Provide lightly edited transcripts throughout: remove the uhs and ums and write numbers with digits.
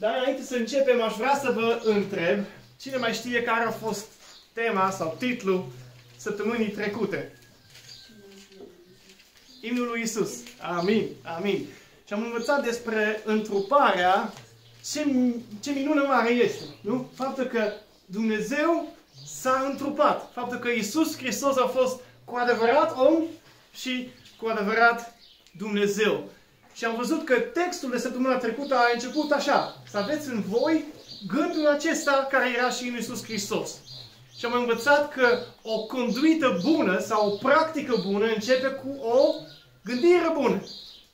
Dar înainte să începem, aș vrea să vă întreb, cine mai știe care a fost tema sau titlul săptămânii trecute? Imnul lui Iisus. Amin, amin. Și am învățat despre întruparea, ce minune mare este, nu? Faptul că Dumnezeu s-a întrupat. Faptul că Iisus Hristos a fost cu adevărat om și cu adevărat Dumnezeu. Și am văzut că textul de săptămâna trecută a început așa. Să aveți în voi gândul acesta care era și în Iisus Hristos. Și am învățat că o conduită bună sau o practică bună începe cu o gândire bună.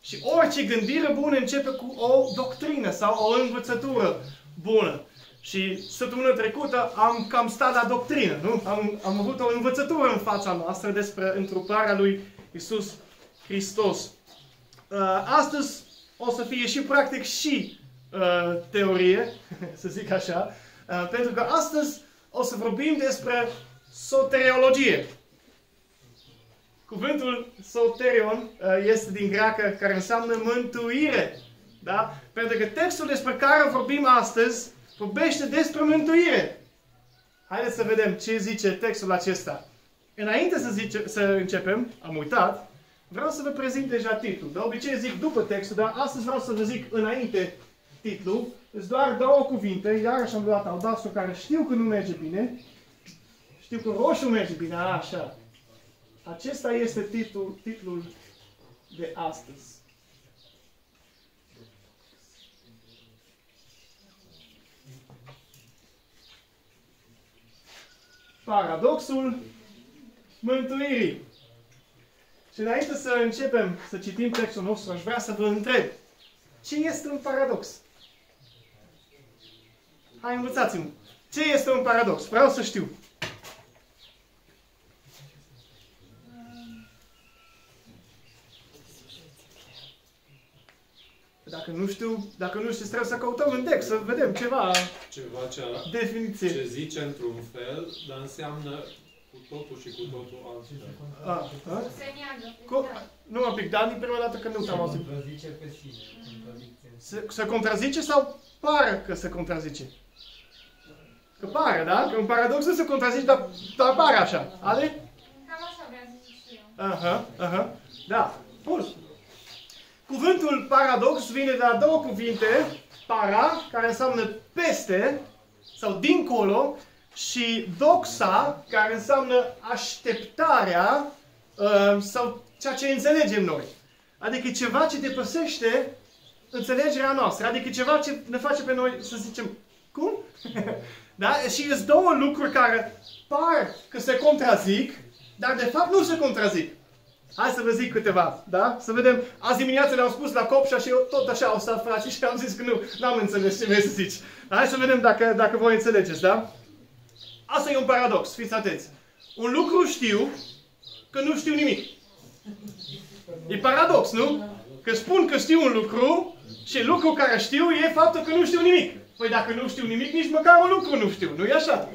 Și orice gândire bună începe cu o doctrină sau o învățătură bună. Și săptămâna trecută am cam stat la doctrină, nu? Am avut o învățătură în fața noastră despre întruparea lui Iisus Hristos. Astăzi o să fie și practic și teorie, să zic așa, pentru că astăzi o să vorbim despre soteriologie. Cuvântul soterion este din greacă, care înseamnă mântuire. Da? Pentru că textul despre care vorbim astăzi vorbește despre mântuire. Haideți să vedem ce zice textul acesta. Înainte să începem, am uitat, vreau să vă prezint deja titlul. De obicei zic după textul, dar astăzi vreau să vă zic înainte titlul. Sunt doar două cuvinte, iarăși am luat albastru care știu că nu merge bine. Știu că roșu merge bine, așa. Acesta este titlul de astăzi. Paradoxul mântuirii. Și înainte să începem să citim textul nostru, aș vrea să vă întreb. Ce este un paradox? Hai, învățați-mă. Ce este un paradox? Vreau să știu. Dacă nu știți, trebuie să căutăm în text, să vedem ceva definiție. Ce zice într-un fel, dar înseamnă cu totul și cu totul altfel. Se neagă. Nu un pic, dar din prima dată când nu te-am auzit. Se contrazice pe sine. Se contrazice sau pare că se contrazice? Că pare, da? Că un paradox nu se contrazice, dar pare așa. Ale? Cam așa vreau să zic și eu. Da. Bun. Cuvântul paradox vine de la două cuvinte, para, care înseamnă peste, sau dincolo, și doxa, care înseamnă așteptarea, sau ceea ce înțelegem noi. Adică ceva ce depăsește înțelegerea noastră. Adică ceva ce ne face pe noi să zicem, cum? Da? Și sunt două lucruri care par că se contrazic, dar de fapt nu se contrazic. Hai să vă zic câteva, da? Să vedem. Azi dimineața le-am spus la Copșa și eu tot așa au stat frații și am zis că nu, n-am înțeles ce vrei să zici. Hai să vedem dacă voi înțelegeți, da? Asta e un paradox, fiți atenți. Un lucru știu, că nu știu nimic. E paradox, nu? Că spun că știu un lucru și lucrul care știu e faptul că nu știu nimic. Păi dacă nu știu nimic, nici măcar un lucru nu știu, nu-i așa?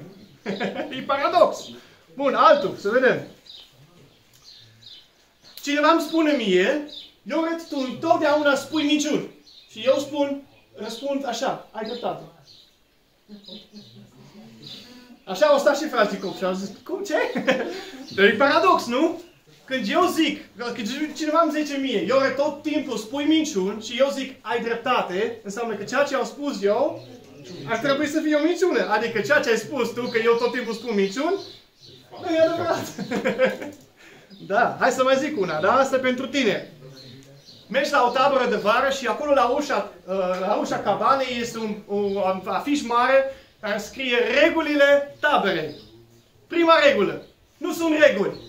E paradox. Bun, altul, să vedem. Cineva îmi spune mie, Ioret, tu întotdeauna spui minciuni. Și eu răspund așa, ai dreptate. Așa au stat și frații Cop și au zis, cum, ce? E paradox, nu? Când eu zic, când cineva îmi zice mie, Ioret, tot timpul spui minciuni și eu zic, ai dreptate, înseamnă că ceea ce am spus eu ar trebui să fie o minciună. Adică ceea ce ai spus tu, că eu tot timpul spun minciuni, nu e adevărat. Da, hai să mai zic una, da? Asta e pentru tine. Mergi la o tabără de vară și acolo la ușa cabanei este un afiș mare care scrie regulile taberei. Prima regulă. Nu sunt reguli.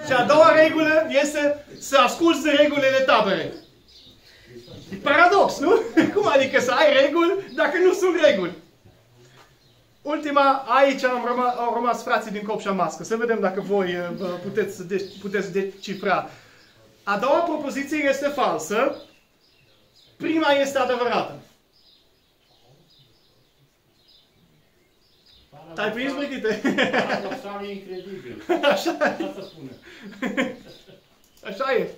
Și a doua regulă este să asculți de regulile taberei. E paradox, nu? Cum adică să ai reguli dacă nu sunt reguli? Ultima, aici au rămas frații din Copșa Mască. Să vedem dacă voi puteți decifra. A doua propoziție este falsă. Prima este adevărată. Te-ai prins, Brigitte? Paradoxal e incredibil. Așa Așa e.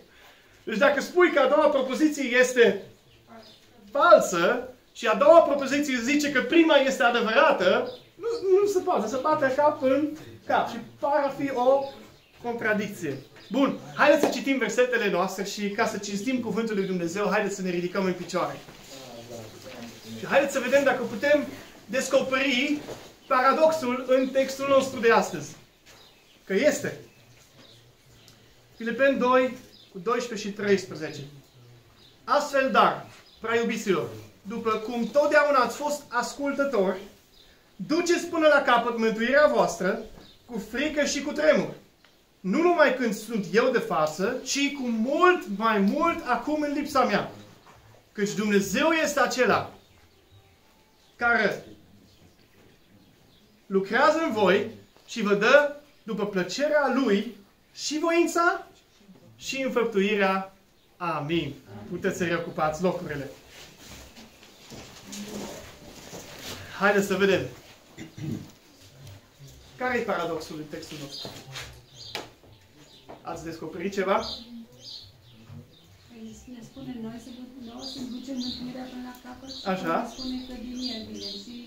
Deci dacă spui că a doua propoziție este falsă și a doua propoziție zice că prima este adevărată, nu se poate, se bate cap în cap și pare a fi o contradicție. Bun, haideți să citim versetele noastre și ca să cinstim Cuvântul lui Dumnezeu, haideți să ne ridicăm în picioare. Și haideți să vedem dacă putem descoperi paradoxul în textul nostru de astăzi. Că este. Filipeni 2, cu 12 și 13. Astfel, dar, prea iubiților, după cum totdeauna ați fost ascultători, duceți până la capăt mântuirea voastră cu frică și cu tremur. Nu numai când sunt eu de față, ci cu mult mai mult acum în lipsa mea. Căci Dumnezeu este acela care lucrează în voi și vă dă după plăcerea Lui și voința și înfăptuirea. Amin. Puteți să reocupați locurile. Haideți să vedem. Care e paradoxul în textul nostru? Ați descoperit ceva? Ne spune noi să ducem mântuirea până la capăt. Așa. Ne spune că din el vine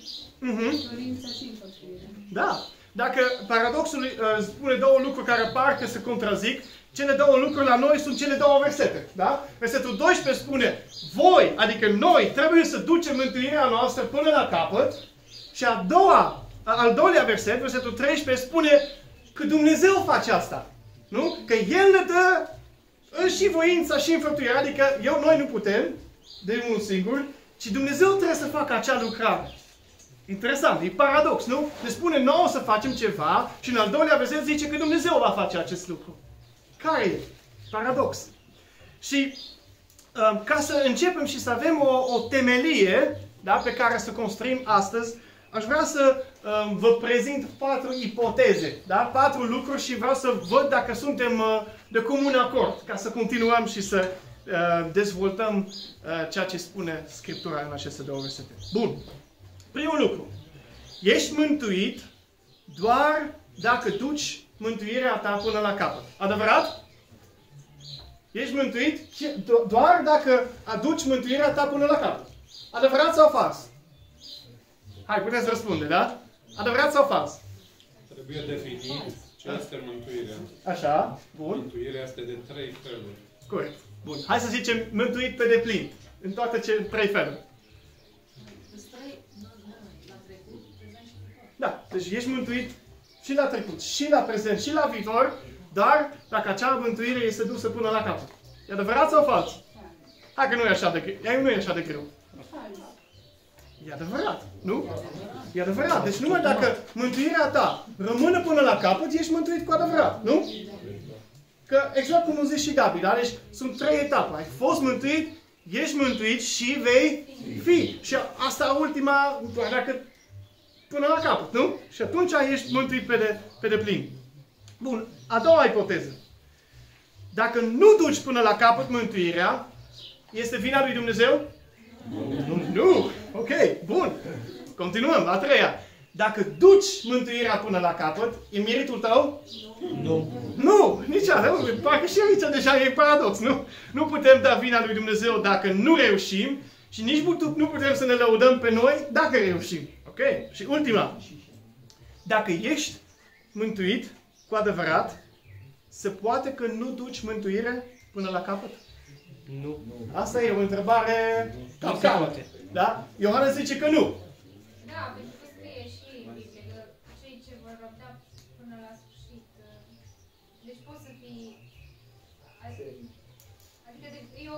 și dorința și înfăptuirea. Da. Dacă paradoxul spune două lucruri care parcă se contrazic, cele două lucruri la noi sunt cele două versete. Da? Versetul 12 spune voi, adică noi, trebuie să ducem mântuirea noastră până la capăt. Și al doilea verset, versetul 13, spune că Dumnezeu face asta. Nu? Că El ne dă și voința și înfăptuirea. Adică noi nu putem, de unul singur, ci Dumnezeu trebuie să facă acea lucrare. Interesant, e paradox, nu? Ne spune nouă să facem ceva și în al doilea verset zice că Dumnezeu va face acest lucru. Care e? Paradox. Și ca să începem și să avem o temelie, da, pe care să construim astăzi, aș vrea să vă prezint 4 ipoteze, da? 4 lucruri și vreau să văd dacă suntem de comun acord, ca să continuăm și să dezvoltăm ceea ce spune Scriptura în aceste două versete. Bun. Primul lucru. Ești mântuit doar dacă duci mântuirea ta până la capăt. Adevărat? Ești mântuit doar dacă aduci mântuirea ta până la capăt. Adevărat sau fals? Hai, puteți răspunde, da? Adevărat sau fals? Trebuie definit ce este mântuirea. Așa, bun. Mântuirea este de 3 feluri. Corect. Bun. Hai să zicem mântuit pe deplin. În toate 3 feluri. Da. Deci ești mântuit și la trecut, și la prezent, și la viitor, dar dacă acea mântuire este dusă până la capăt. E adevărat sau fals? Hai că nu e așa de greu. E adevărat, nu? E adevărat. Deci numai dacă mântuirea ta rămâne până la capăt, ești mântuit cu adevărat, nu? Că exact cum o zice și Gabi, da? Deci sunt 3 etape. Ai fost mântuit, ești mântuit și vei fi. Și asta ultima, dacă până la capăt, nu? Și atunci ești mântuit pe deplin. Bun. A doua ipoteză. Dacă nu duci până la capăt mântuirea, este vina lui Dumnezeu? Nu. Ok, bun. Continuăm. A treia. Dacă duci mântuirea până la capăt, e meritul tău? Nu. Nici nu. Parcă și aici deja e paradox, nu? Nu putem da vina lui Dumnezeu dacă nu reușim și nici nu putem să ne lăudăm pe noi dacă reușim. Ok? Și ultima. Dacă ești mântuit cu adevărat, se poate că nu duci mântуire până la capăt? Nu. Asta e o întrebare capcană. Da? Iohannes zice că nu. Da, pentru că scrie și în Biblie că cei ce vor răbda până la sfârșit. Deci poți să fii... Adică e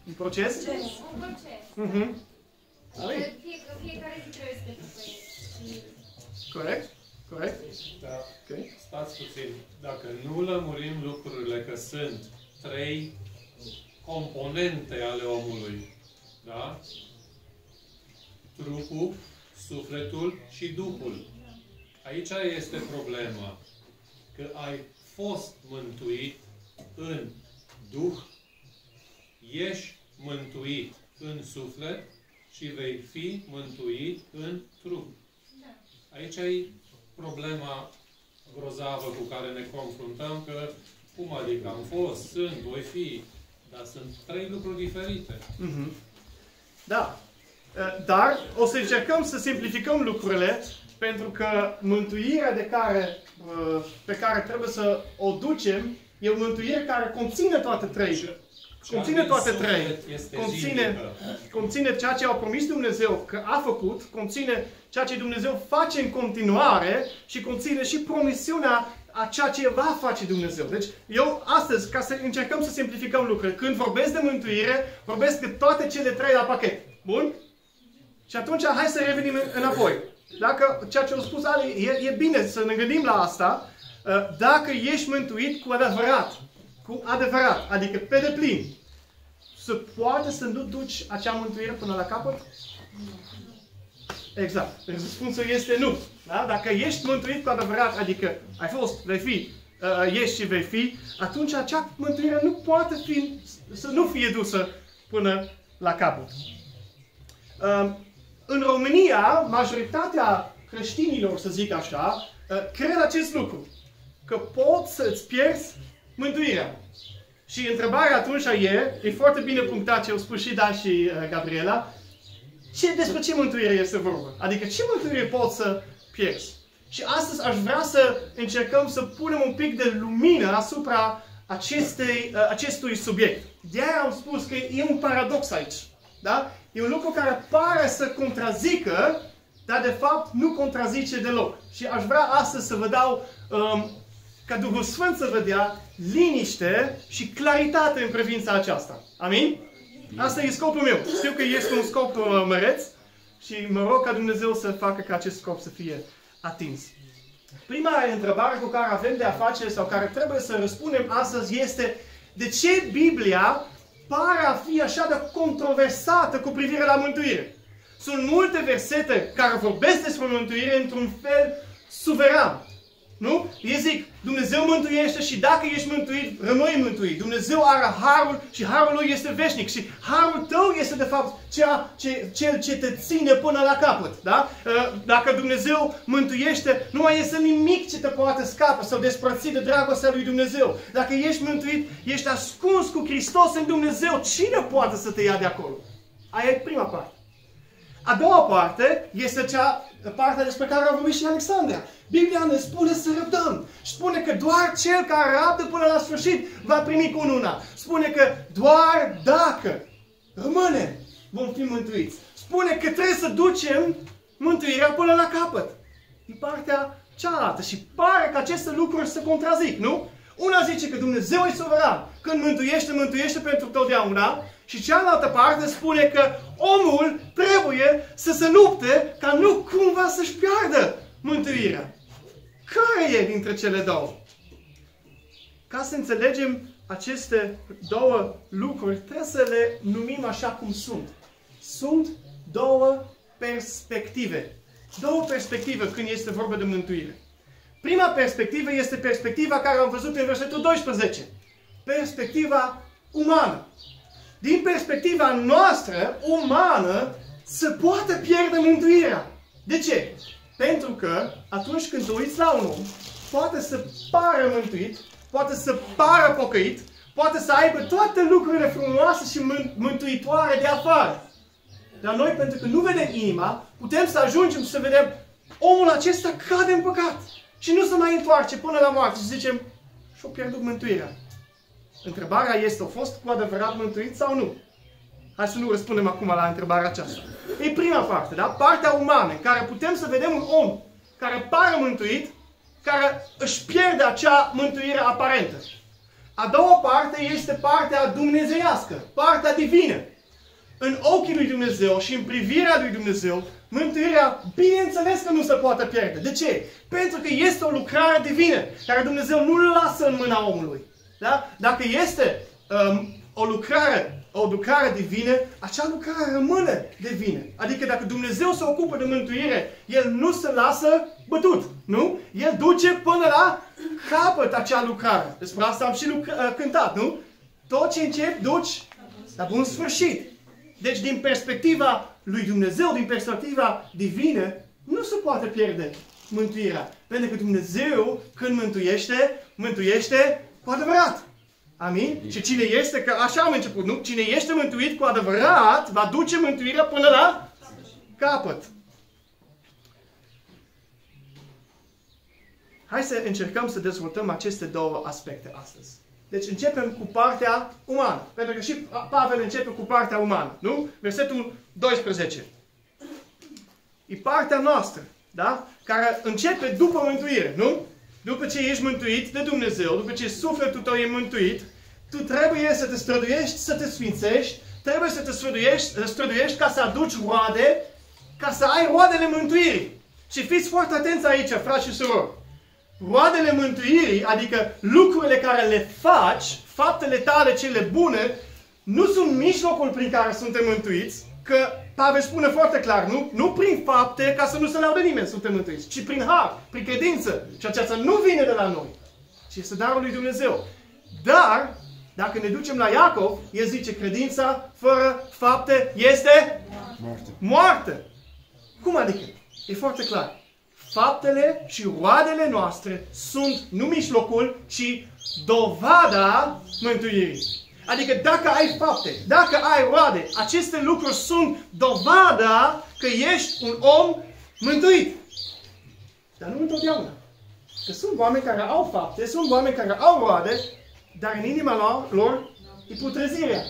un proces? Un proces. Fiecare zi trebuie să te pupăiești. Corect? Corect? Da. Okay. Stați puțin. Dacă nu lămurim lucrurile că sunt 3 componente ale omului, da? Trupul, sufletul și Duhul. Aici este problema. Că ai fost mântuit în Duh, ești mântuit în suflet și vei fi mântuit în trup. Aici e problema grozavă cu care ne confruntăm, că cum adică am fost, sunt, voi fi, Dar sunt trei lucruri diferite. Da. Dar o să încercăm să simplificăm lucrurile, pentru că mântuirea pe care trebuie să o ducem e o mântuire care conține toate trei. Conține toate trei. Conține ceea ce a promis Dumnezeu că a făcut, conține ceea ce Dumnezeu face în continuare și conține și promisiunea a ceea ce va face Dumnezeu. Deci, eu astăzi, ca să încercăm să simplificăm lucrurile, când vorbesc de mântuire, vorbesc de toate cele trei la pachet. Bun? Și atunci, hai să revenim înapoi. Dacă ceea ce a spus Ali, e bine să ne gândim la asta, dacă ești mântuit cu adevărat, adică pe deplin, se poate să nu duci acea mântuire până la capăt? Exact. Răspunsul este nu. Da? Dacă ești mântuit cu adevărat, adică ai fost, vei fi, ești și vei fi, atunci acea mântuire nu poate să nu fie dusă până la capăt. În România, majoritatea creștinilor, să zic așa, cred acest lucru. Că poți să-ți pierzi mântuirea. Și întrebarea atunci e foarte bine punctat ce au spus și Dan și Gabriela, despre ce mântuire este vorba? Adică ce mântuire poți să pierzi? Și astăzi aș vrea să încercăm să punem un pic de lumină asupra acestui subiect. De-aia am spus că e un paradox aici. Da? E un lucru care pare să contrazică, dar de fapt nu contrazice deloc. Și aș vrea astăzi să vă dau, ca Duhul Sfânt să vă dea liniște și claritate în privința aceasta. Amin? Asta e scopul meu. Știu că este un scop măreț și mă rog ca Dumnezeu să facă ca acest scop să fie atins. Prima întrebare cu care avem de a face sau care trebuie să răspundem astăzi este: de ce Biblia pare a fi așa de controversată cu privire la mântuire? Sunt multe versete care vorbesc despre mântuire într-un fel suveran. Nu? Ei zic, Dumnezeu mântuiește și dacă ești mântuit, rămâi mântuit. Dumnezeu are harul și harul lui este veșnic. Și harul tău este de fapt cel ce te ține până la capăt. Da? Dacă Dumnezeu mântuiește, nu mai este nimic ce te poate scapa sau despărți de dragostea lui Dumnezeu. Dacă ești mântuit, ești ascuns cu Hristos în Dumnezeu. Cine poate să te ia de acolo? Aia e prima parte. A doua parte este partea despre care a vorbit și Alexandra. Biblia ne spune să răbdăm. Spune că doar cel care rabdă până la sfârșit va primi cununa. Spune că doar dacă rămânem, vom fi mântuiți. Spune că trebuie să ducem mântuirea până la capăt. E partea cealaltă și pare că aceste lucruri se contrazic, nu? Una zice că Dumnezeu e suveran. Când mântuiește, mântuiește pentru totdeauna. Și cealaltă parte spune că omul trebuie să se lupte ca nu cumva să-și piardă mântuirea. Care e dintre cele două? Ca să înțelegem aceste două lucruri, trebuie să le numim așa cum sunt. Sunt două perspective. Două perspective când este vorba de mântuire. Prima perspectivă este perspectiva care am văzut în versetul 12. Perspectiva umană. Din perspectiva noastră, umană, se poate pierde mântuirea. De ce? Pentru că atunci când te uiți la un om, poate să pară mântuit, poate să pară pocăit, poate să aibă toate lucrurile frumoase și mântuitoare de afară. Dar noi, pentru că nu vedem inima, putem să ajungem să vedem omul acesta cade în păcat și nu se mai întoarce până la moarte și zicem, și-o pierdut mântuirea. Întrebarea este, a fost cu adevărat mântuit sau nu? Hai să nu răspundem acum la întrebarea aceasta. E prima parte, da? Partea umană, în care putem să vedem un om care pare mântuit, care își pierde acea mântuire aparentă. A doua parte este partea dumnezeiască, partea divină. În ochii lui Dumnezeu și în privirea lui Dumnezeu, mântuirea, bineînțeles că nu se poate pierde. De ce? Pentru că este o lucrare divină, care Dumnezeu nu lasă în mâna omului. Da? Dacă este o lucrare divină, acea lucrare rămâne divină. Adică dacă Dumnezeu se ocupă de mântuire, El nu se lasă bătut. Nu? El duce până la capăt acea lucrare. Despre asta am și cântat, nu? Tot ce începi, duci la bun sfârșit. Deci din perspectiva lui Dumnezeu, din perspectiva divină, nu se poate pierde mântuirea. Pentru că Dumnezeu, când mântuiește cu adevărat. Amin? Și cine este, că așa am început, nu? Cine este mântuit cu adevărat, va duce mântuirea până la capăt. Hai să încercăm să dezvoltăm aceste două aspecte astăzi. Deci începem cu partea umană. Pentru că și Pavel începe cu partea umană. Nu? Versetul 12. E partea noastră. Da? Care începe după mântuire. Nu? După ce ești mântuit de Dumnezeu, după ce sufletul tău e mântuit, tu trebuie să te străduiești, să te sfințești, trebuie să te străduiești ca să aduci roade, ca să ai roadele mântuirii. Și fiți foarte atenți aici, frați și surori. Roadele mântuirii, adică lucrurile care le faci, faptele tale cele bune, nu sunt mijlocul prin care suntem mântuiți, că Pavel spune foarte clar, nu prin fapte, ca să nu se laude nimeni suntem mântuiți, ci prin har, prin credință. Și aceasta nu vine de la noi, ci este darul lui Dumnezeu. Dar, dacă ne ducem la Iacov, el zice, credința fără fapte este moartă. Cum adică? E foarte clar. Faptele și roadele noastre sunt nu mijlocul, ci dovada mântuirii. Adică dacă ai fapte, dacă ai roade, aceste lucruri sunt dovada că ești un om mântuit. Dar nu întotdeauna. Că sunt oameni care au fapte, sunt oameni care au roade, dar în inima lor e putrezirea.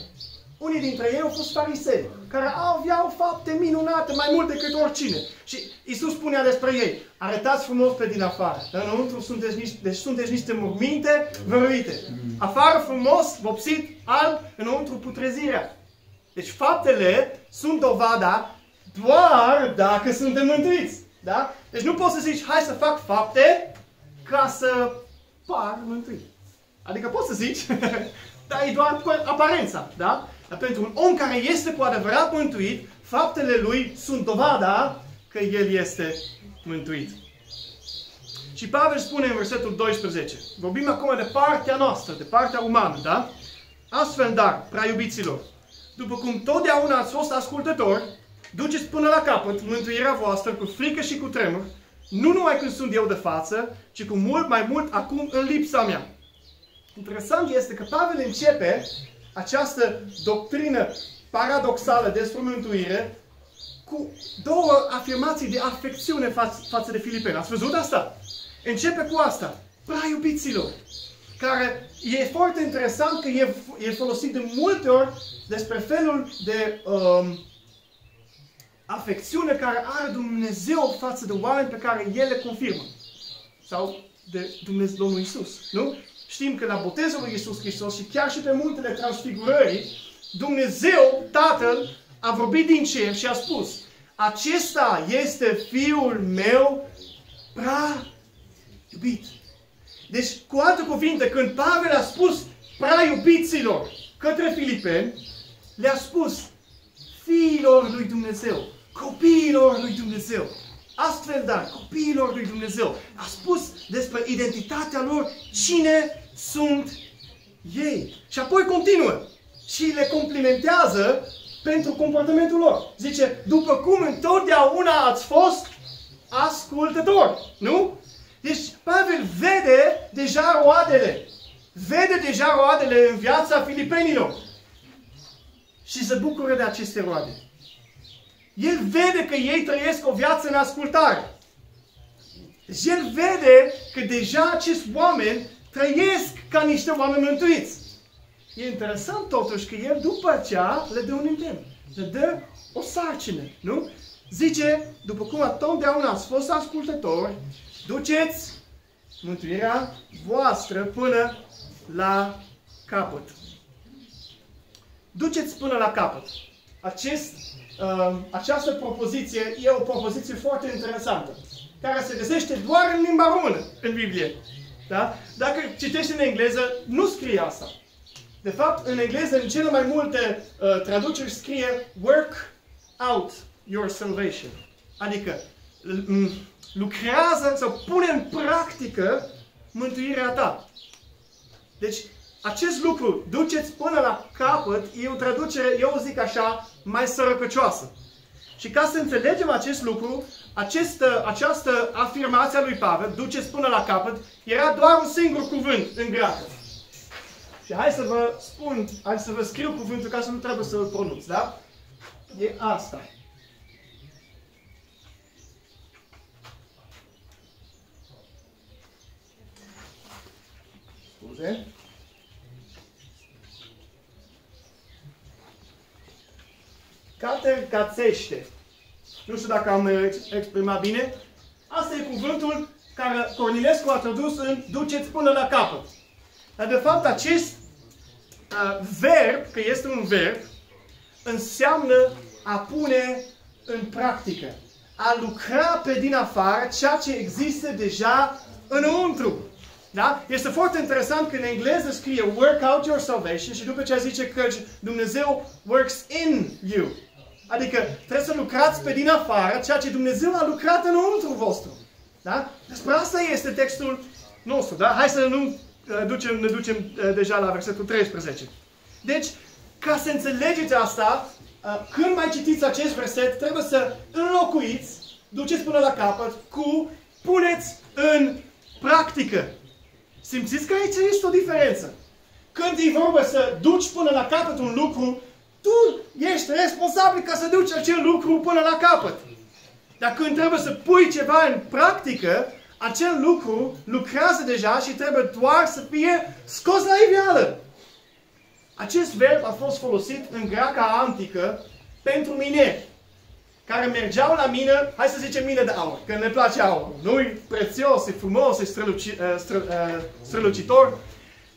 Unii dintre ei au fost farisei, care aveau fapte minunate, mai mult decât oricine. Și Iisus spunea despre ei, arătați frumos pe din afară, dar înăuntru sunteți niște morminte văruite. Afară frumos, vopsit, alb, înăuntru putrezirea. Deci faptele sunt dovada doar dacă suntem mântuiți. Da? Deci nu poți să zici, hai să fac fapte ca să par mântuit. Adică poți să zici, dar e doar aparența. Da? Dar pentru un om care este cu adevărat mântuit, faptele lui sunt dovada că el este mântuit. Și Pavel spune în versetul 12, vorbim acum de partea noastră, de partea umană, da? Astfel, dar, prea iubiților, după cum totdeauna ați fost ascultători, duceți până la capăt mântuirea voastră cu frică și cu tremur, nu numai când sunt eu de față, ci cu mult mai mult acum în lipsa mea. Interesant este că Pavel începe această doctrină paradoxală despre mântuire cu două afirmații de afecțiune față de Filipeni. Ați văzut asta? Începe cu asta. Prea iubiților. Care e foarte interesant că e folosit de multe ori despre felul de afecțiune care are Dumnezeu față de oameni pe care El le confirmă. Sau de Dumnezeu, Domnul Iisus. Nu? Știm că la botezul lui Iisus Hristos și chiar și pe muntele Transfigurării, Dumnezeu, Tatăl, a vorbit din cer și a spus, acesta este Fiul meu prea iubit. Deci, cu alte cuvinte, când Pavel a spus prea iubiților către Filipeni, le-a spus fiilor lui Dumnezeu, copiilor lui Dumnezeu. Astfel, dar, copiilor lui Dumnezeu, a spus despre identitatea lor, cine sunt ei. Și apoi continuă și le complimentează pentru comportamentul lor. Zice, după cum întotdeauna ați fost ascultători. Nu? Deci Pavel vede deja roadele. Vede deja roadele în viața filipenilor. Și se bucură de aceste roade. El vede că ei trăiesc o viață în ascultare. Deci el vede că deja acești oameni trăiesc ca niște oameni mântuiți. E interesant totuși că el după aceea le dă un îndemn. Le dă o sarcină. Nu? Zice, după cum întotdeauna ați fost ascultători, duceți mântuirea voastră până la capăt. Duceți până la capăt. Această propoziție e o propoziție foarte interesantă, care se găsește doar în limba română, în Biblie. Da? Dacă citești în engleză, nu scrie asta. De fapt, în engleză, în cele mai multe traduceri scrie work out your salvation. Adică lucrează sau pune în practică mântuirea ta. Deci, acest lucru, duceți până la capăt, e o traducere, eu zic așa, mai sărăcăcioasă. Și ca să înțelegem acest lucru, această afirmație a lui Pavel, duceți până la capăt, era doar un singur cuvânt în greacă. Și hai să vă spun, hai să vă scriu cuvântul ca să nu trebuie să-l pronunț, da? E asta. Scuze. Catercațește. Nu știu dacă am exprimat bine. Asta e cuvântul care Cornilescu a tradus în duceți până la capăt. Dar de fapt acest verb, că este un verb, înseamnă a pune în practică. A lucra pe din afară ceea ce există deja înăuntru. Da? Este foarte interesant că în engleză scrie work out your salvation și după ce zice că Dumnezeu works in you. Adică trebuie să lucrați pe din afară ceea ce Dumnezeu a lucrat înăuntru vostru. Da? Despre asta este textul nostru. Da? Hai să nu ne ducem deja la versetul 13. Deci, ca să înțelegeți asta, când mai citiți acest verset, trebuie să înlocuiți, duceți până la capăt, cu puneți în practică. Simțiți că aici este o diferență. Când e vorba să duci până la capăt un lucru, tu ești responsabil ca să duci acel lucru până la capăt. Dar când trebuie să pui ceva în practică, acel lucru lucrează deja și trebuie doar să fie scos la iveală. Acest verb a fost folosit în greaca antică pentru mineri care mergeau la mină, hai să zicem mină de aur, că ne place aurul. Nu-i prețios, e frumos, e strălucitor.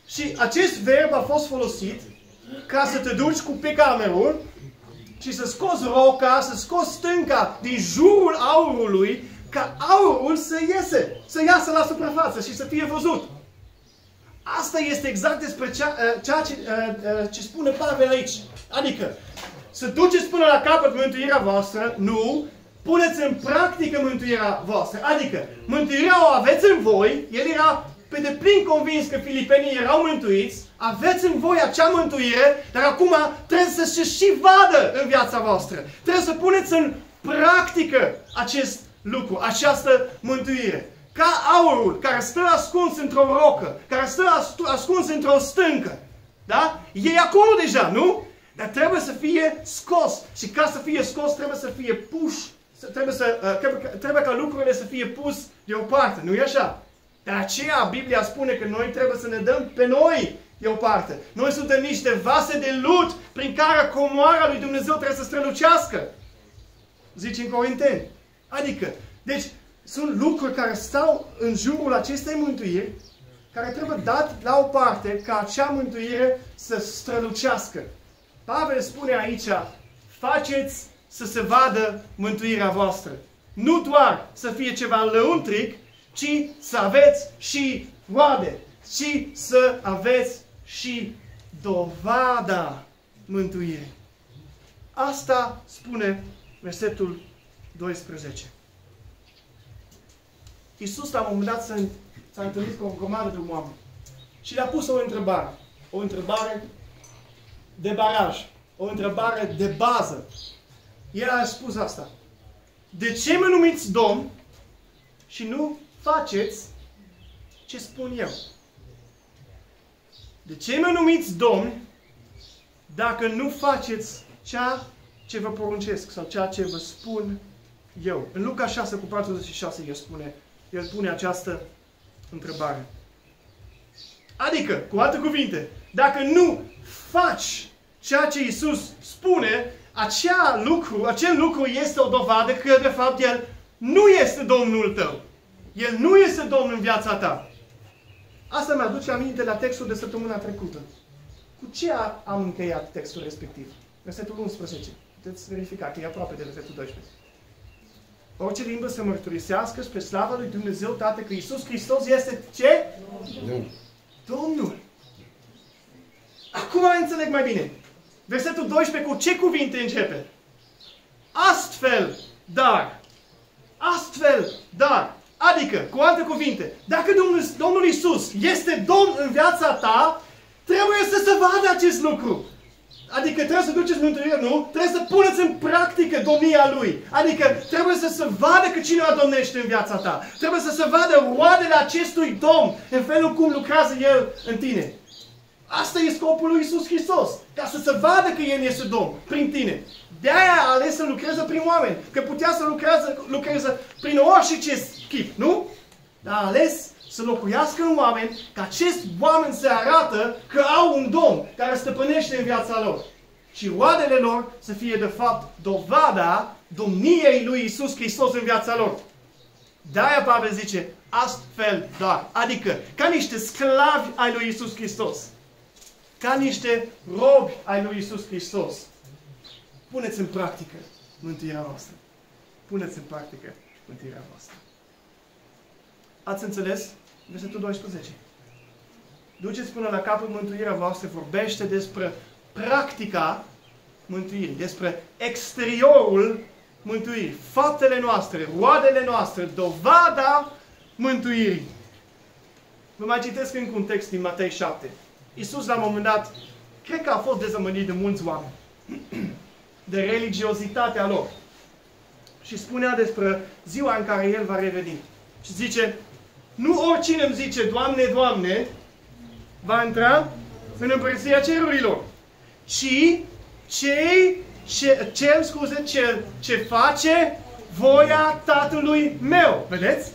Și acest verb a fost folosit ca să te duci cu picamerul și să scoți roca, să scoți stânca din jurul aurului, ca aurul să iasă la suprafață și să fie văzut. Asta este exact despre ceea ce spune Pavel aici. Adică, să duceți până la capăt mântuirea voastră, nu, puneți în practică mântuirea voastră. Adică, mântuirea o aveți în voi, el era pe deplin convins că filipenii erau mântuiți, aveți în voi acea mântuire, dar acum trebuie să se și vadă în viața voastră. Trebuie să puneți în practică acest lucru, această mântuire. Ca aurul care stă ascuns într-o rocă, care stă ascuns într-o stâncă. Da? E acolo deja, nu? Dar trebuie să fie scos. Și ca să fie scos, trebuie să fie pus. Trebuie ca lucrurile să fie pus deoparte. Nu e așa? De aceea Biblia spune că noi trebuie să ne dăm pe noi deoparte. Noi suntem niște vase de lut prin care comoara lui Dumnezeu trebuie să strălucească. Zice în Corinteni. Adică, deci, sunt lucruri care stau în jurul acestei mântuiri, care trebuie dat la o parte ca acea mântuire să strălucească. Pavel spune aici, faceți să se vadă mântuirea voastră. Nu doar să fie ceva lăuntric, ci să aveți și roade, ci să aveți și dovada mântuirii. Asta spune versetul 12. Iisus la un moment dat s-a întâlnit cu o grămadă de oameni și le-a pus o întrebare. O întrebare de baraj. O întrebare de bază. El a spus asta. De ce mă numiți Domn și nu faceți ce spun eu? De ce mă numiți Domn dacă nu faceți ceea ce vă poruncesc sau ceea ce vă spun eu? În Luca 6:46 el pune această întrebare. Adică, cu alte cuvinte, dacă nu faci ceea ce Iisus spune, acel lucru este o dovadă că, de fapt, El nu este Domnul tău. El nu este Domn în viața ta. Asta mi-aduce aminte la textul de săptămâna trecută. Cu ce am încheiat textul respectiv? Versetul 11. Puteți verifica că e aproape de versetul 12. Orice limbă să mărturisească spre slava lui Dumnezeu Tatăl că Iisus Hristos este ce? Domnul. Acum înțeleg mai bine. Versetul 12 cu ce cuvinte începe? Astfel, dar. Astfel, dar. Adică, cu alte cuvinte, dacă Domnul Iisus este Domn în viața ta, trebuie să se vadă acest lucru. Adică trebuie să duceți mântuirea, nu? Trebuie să puneți în practică domnia Lui. Adică trebuie să se vadă că cineva domnește în viața ta. Trebuie să se vadă roadele acestui Domn în felul cum lucrează El în tine. Asta e scopul lui Iisus Hristos. Ca să se vadă că El este Domn prin tine. De-aia a ales să lucreze prin oameni. Că putea să lucreze prin orice chip, nu? Dar a ales să locuiască în oameni, ca acești oameni să arată că au un Domn care stăpânește în viața lor. Și roadele lor să fie de fapt dovada domniei lui Iisus Hristos în viața lor. De-aia Pavel zice, astfel doar. Adică, ca niște sclavi ai lui Iisus Hristos. Ca niște robi ai lui Iisus Hristos. Puneți în practică mântuirea voastră. Puneți în practică mântuirea voastră. Ați înțeles? Versetul 12. Duceți până la capăt mântuirea voastră, vorbește despre practica mântuirii, despre exteriorul mântuirii, faptele noastre, roadele noastre, dovada mântuirii. Vă mai citesc încă un text din Matei 7. Iisus la un moment dat, cred că a fost dezamăgit de mulți oameni, de religiozitatea lor. Și spunea despre ziua în care El va reveni. Și zice, nu oricine îmi zice, Doamne, Doamne, va intra în împărăția cerurilor, ci ce face voia Tatălui meu. Vedeți?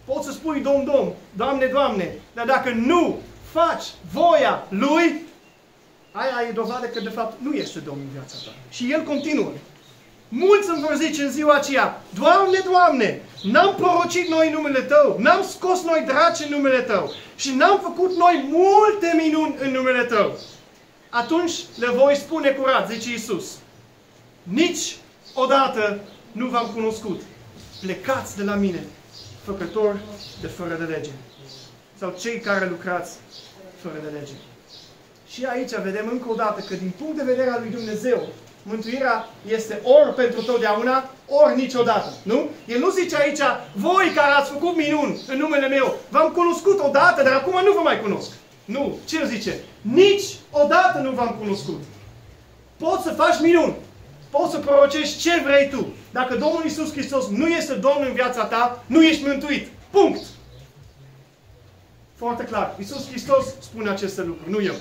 Poți să spui Domn, Domn, Doamne, Doamne, dar dacă nu faci voia Lui, aia e dovadă că de fapt nu este Domn în viața ta. Și El continuă. Mulți îmi vor zice în ziua aceea, Doamne, Doamne, n-am prorocit noi în numele Tău, n-am scos noi draci în numele Tău și n-am făcut noi multe minuni în numele Tău. Atunci le voi spune curat, zice Iisus, nici odată nu v-am cunoscut. Plecați de la mine, făcători de fără de lege. Sau cei care lucrați fără de lege. Și aici vedem încă o dată că din punct de vedere al lui Dumnezeu, mântuirea este ori pentru totdeauna, ori niciodată. Nu? El nu zice aici, voi care ați făcut minuni în numele meu, v-am cunoscut odată, dar acum nu vă mai cunosc. Nu. Ce el zice? Nici odată nu v-am cunoscut. Poți să faci minuni. Poți să prorocești ce vrei tu. Dacă Domnul Iisus Hristos nu este Domnul în viața ta, nu ești mântuit. Punct. Foarte clar. Iisus Hristos spune aceste lucruri, nu eu.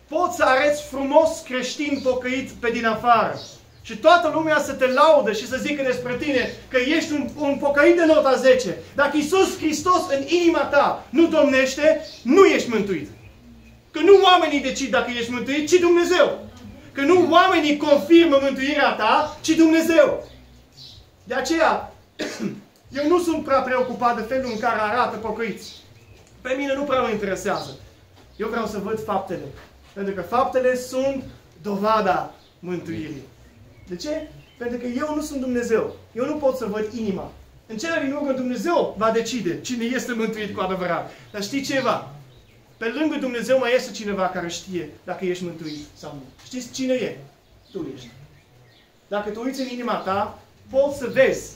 Poți să arăți frumos creștin pocăit pe din afară. Și toată lumea să te laudă și să zică despre tine că ești un pocăit de nota 10. Dacă Iisus Hristos în inima ta nu domnește, nu ești mântuit. Că nu oamenii decid dacă ești mântuit, ci Dumnezeu. Că nu oamenii confirmă mântuirea ta, ci Dumnezeu. De aceea, eu nu sunt prea preocupat de felul în care arată pocăiți. Pe mine nu prea mă interesează. Eu vreau să văd faptele. Pentru că faptele sunt dovada mântuirii. De ce? Pentru că eu nu sunt Dumnezeu. Eu nu pot să văd inima. În cele din urmă Dumnezeu va decide cine este mântuit cu adevărat. Dar știi ceva? Pe lângă Dumnezeu mai este cineva care știe dacă ești mântuit sau nu. Știți cine e? Tu ești. Dacă te uiți în inima ta, poți să vezi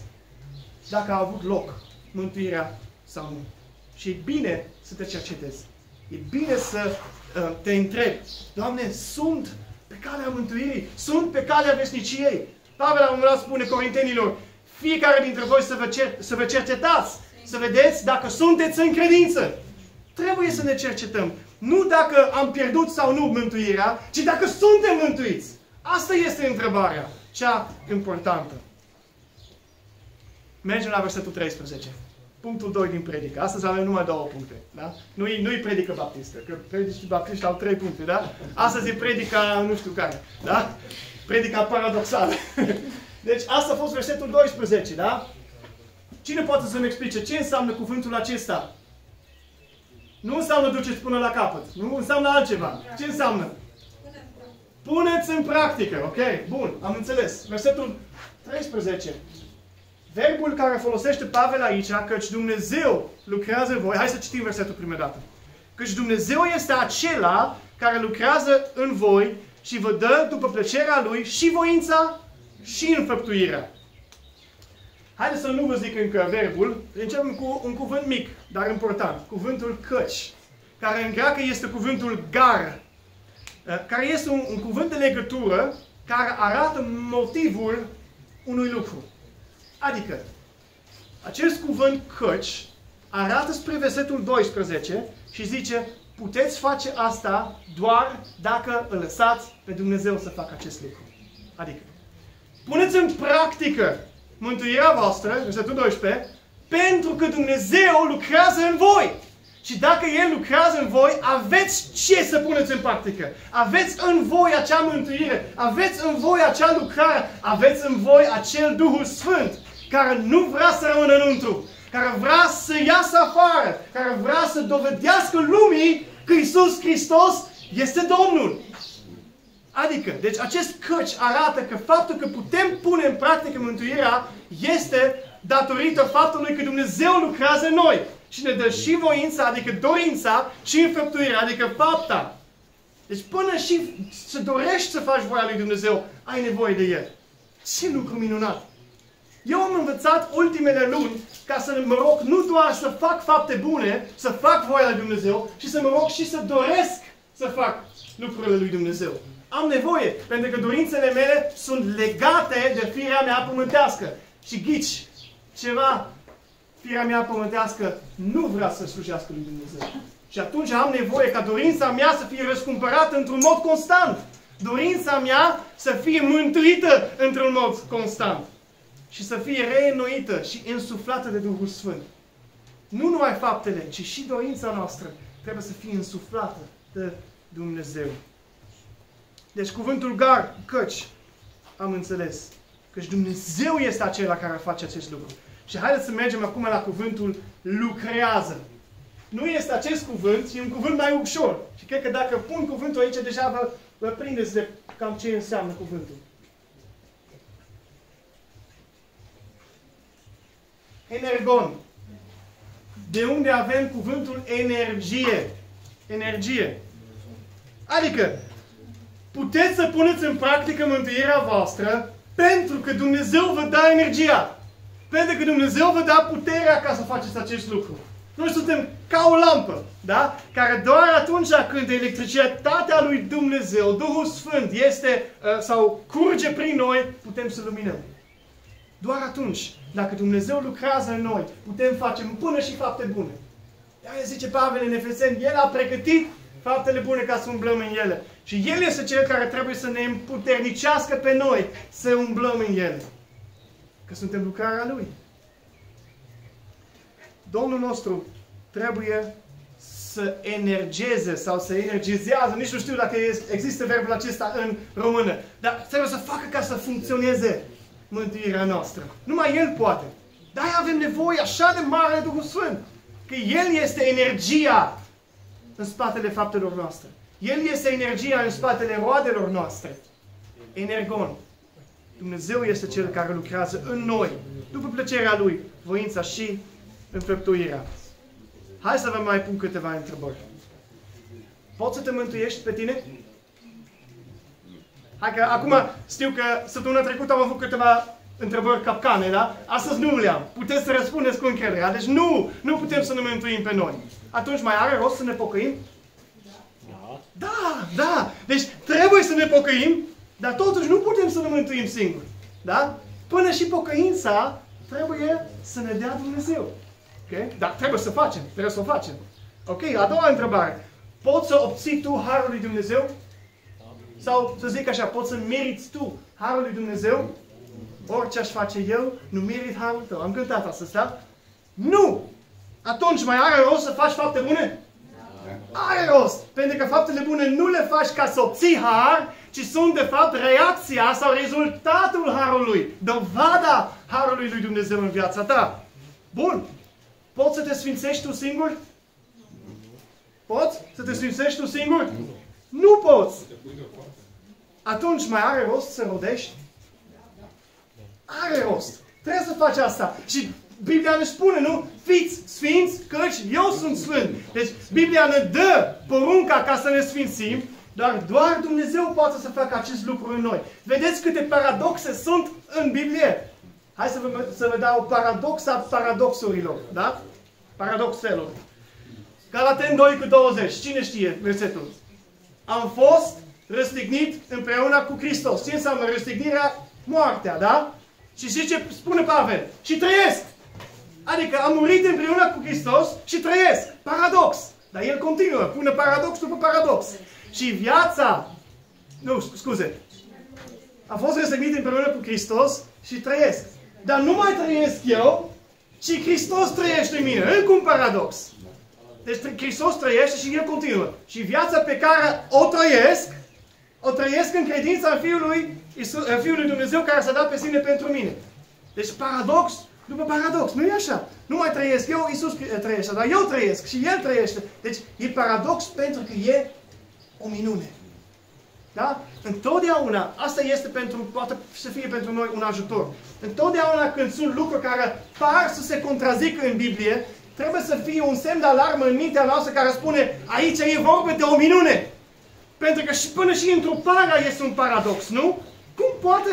dacă a avut loc mântuirea sau nu. Și e bine să te cercetezi. E bine să te întrebi. Doamne, sunt pe calea mântuirii? Sunt pe calea veșniciei? Pavel la un moment dat spune Corintenilor, fiecare dintre voi să vă cercetați, să vedeți dacă sunteți în credință. Trebuie să ne cercetăm. Nu dacă am pierdut sau nu mântuirea, ci dacă suntem mântuiți. Asta este întrebarea cea importantă. Mergem la versetul 13. Punctul 2 din predică. Astăzi avem numai 2 puncte. Da? Nu-i predică baptistă. Că predicii baptiști au 3 puncte. Da? Astăzi e predica nu știu care. Da? Predica paradoxală. Deci asta a fost versetul 12. Da? Cine poate să-mi explice ce înseamnă cuvântul acesta? Nu înseamnă duceți până la capăt. Nu înseamnă altceva. Ce înseamnă? Puneți în practică. Ok? Bun. Am înțeles. Versetul 13. Verbul care folosește Pavel aici, căci Dumnezeu lucrează în voi. Hai să citim versetul prima dată. Căci Dumnezeu este acela care lucrează în voi și vă dă după plăcerea Lui și voința și înfăptuirea. Haideți să nu vă zic încă verbul. Începem cu un cuvânt mic, dar important. Cuvântul căci, care în greacă este cuvântul gar, care este un cuvânt de legătură care arată motivul unui lucru. Adică, acest cuvânt căci arată spre versetul 12 și zice puteți face asta doar dacă îl lăsați pe Dumnezeu să facă acest lucru. Adică, puneți în practică mântuirea voastră, versetul 12, pentru că Dumnezeu lucrează în voi. Și dacă El lucrează în voi, aveți ce să puneți în practică. Aveți în voi acea mântuire, aveți în voi acea lucrare, aveți în voi acel Duhul Sfânt, care nu vrea să rămână înăuntru, care vrea să iasă afară, care vrea să dovedească lumii că Iisus Hristos este Domnul. Adică, deci acest căci arată că faptul că putem pune în practică mântuirea este datorită faptului că Dumnezeu lucrează în noi. Și ne dă și voința, adică dorința, și înfăptuirea, adică fapta. Deci până și să dorești să faci voia lui Dumnezeu, ai nevoie de El. Ce lucru minunat! Eu am învățat ultimele luni ca să mă rog nu doar să fac fapte bune, să fac voia lui Dumnezeu, și să mă rog și să doresc să fac lucrurile lui Dumnezeu. Am nevoie, pentru că dorințele mele sunt legate de firea mea pământească. Și ghici, ceva, firea mea pământească nu vrea să slujească lui Dumnezeu. Și atunci am nevoie ca dorința mea să fie răscumpărată într-un mod constant. Dorința mea să fie mântuită într-un mod constant. Și să fie reînnoită și însuflată de Duhul Sfânt. Nu numai faptele, ci și dorința noastră trebuie să fie însuflată de Dumnezeu. Deci cuvântul căci, am înțeles. Căci Dumnezeu este acela care face acest lucru. Și haideți să mergem acum la cuvântul lucrează. Nu este acest cuvânt, e un cuvânt mai ușor. Și cred că dacă pun cuvântul aici, deja vă prindeți de cam ce înseamnă cuvântul. Energon. De unde avem cuvântul energie. Energie. Adică, puteți să puneți în practică mântuirea voastră pentru că Dumnezeu vă dă energia. Pentru că Dumnezeu vă dă puterea ca să faceți acest lucru. Noi suntem ca o lampă, da? Care doar atunci când electricitatea lui Dumnezeu, Duhul Sfânt, este sau curge prin noi, putem să luminăm. Doar atunci, dacă Dumnezeu lucrează în noi, putem face până și fapte bune. De-aia zice Pavel în Efeseni, El a pregătit faptele bune ca să umblăm în ele. Și El este Cel care trebuie să ne împuternicească pe noi să umblăm în ele. Că suntem lucrarea Lui. Domnul nostru trebuie să energizeze sau să energizează, nici nu știu dacă există verbul acesta în română, dar trebuie să facă ca să funcționeze mântuirea noastră. Numai El poate. De-aia avem nevoie așa de mare de Duhul Sfânt. Că El este energia în spatele faptelor noastre. El este energia în spatele roadelor noastre. Energon. Dumnezeu este Cel care lucrează în noi, după plăcerea Lui, voința și înfăptuirea. Hai să vă mai pun câteva întrebări. Poți să te mântuiești pe tine? Hai că acum știu că săptămâna trecută am avut câteva întrebări capcane, da? Astăzi nu le-am. Puteți să răspundeți cu încredere. Deci nu putem să ne mântuim pe noi. Atunci mai are rost să ne pocăim? Da. Deci trebuie să ne pocăim, dar totuși nu putem să ne mântuim singuri. Da? Până și pocăința trebuie să ne dea Dumnezeu. Okay? Dar trebuie să o facem. Ok, a doua întrebare. Poți să obții tu Harul lui Dumnezeu? Sau să zic așa, poți să meriți tu Harul lui Dumnezeu? Orice aș face eu, nu merit Harul tău. Am cântat astăzi, da? Nu! Atunci mai are rost să faci fapte bune? Are rost! Pentru că faptele bune nu le faci ca să obții Har, ci sunt de fapt reacția sau rezultatul Harului. Dovada Harului lui Dumnezeu în viața ta. Bun! Poți să te sfințești tu singur? Poți să te sfințești tu singur? Nu poți! Atunci mai are rost să rodești? Are rost! Trebuie să faci asta. Și Biblia ne spune, nu? Fiți sfinți, căci eu sunt sfânt. Deci Biblia ne dă porunca ca să ne sfințim, dar doar Dumnezeu poate să facă acest lucru în noi. Vedeți câte paradoxe sunt în Biblie? Hai să vă dau paradoxa paradoxurilor, da? Paradoxelor. Galaten 2:20. Cine știe versetul? Am fost răstignit împreună cu Hristos. Ce înseamnă răstignirea? Moartea, da? Și știi ce spune Pavel? Și trăiesc! Adică am murit împreună cu Hristos și trăiesc. Paradox. Dar el continuă, pune paradox după paradox. Și viața, nu, scuze, a fost răstignit împreună cu Hristos și trăiesc. Dar nu mai trăiesc eu, ci Hristos trăiește în mine. Încă un paradox. Deci Hristos trăiește și el continuă. Și viața pe care o trăiesc în credința în Fiul lui Dumnezeu care s-a dat pe sine pentru mine. Deci paradox după paradox. Nu e așa. Nu mai trăiesc eu, Iisus trăiește, dar eu trăiesc și El trăiește. Deci e paradox pentru că e o minune. Da? Întotdeauna, asta este poate să fie pentru noi un ajutor. Întotdeauna când sunt lucruri care par să se contrazică în Biblie, trebuie să fie un semn de alarmă în mintea noastră care spune aici e vorba de o minune. Pentru că până și întruparea este un paradox, nu? Cum poate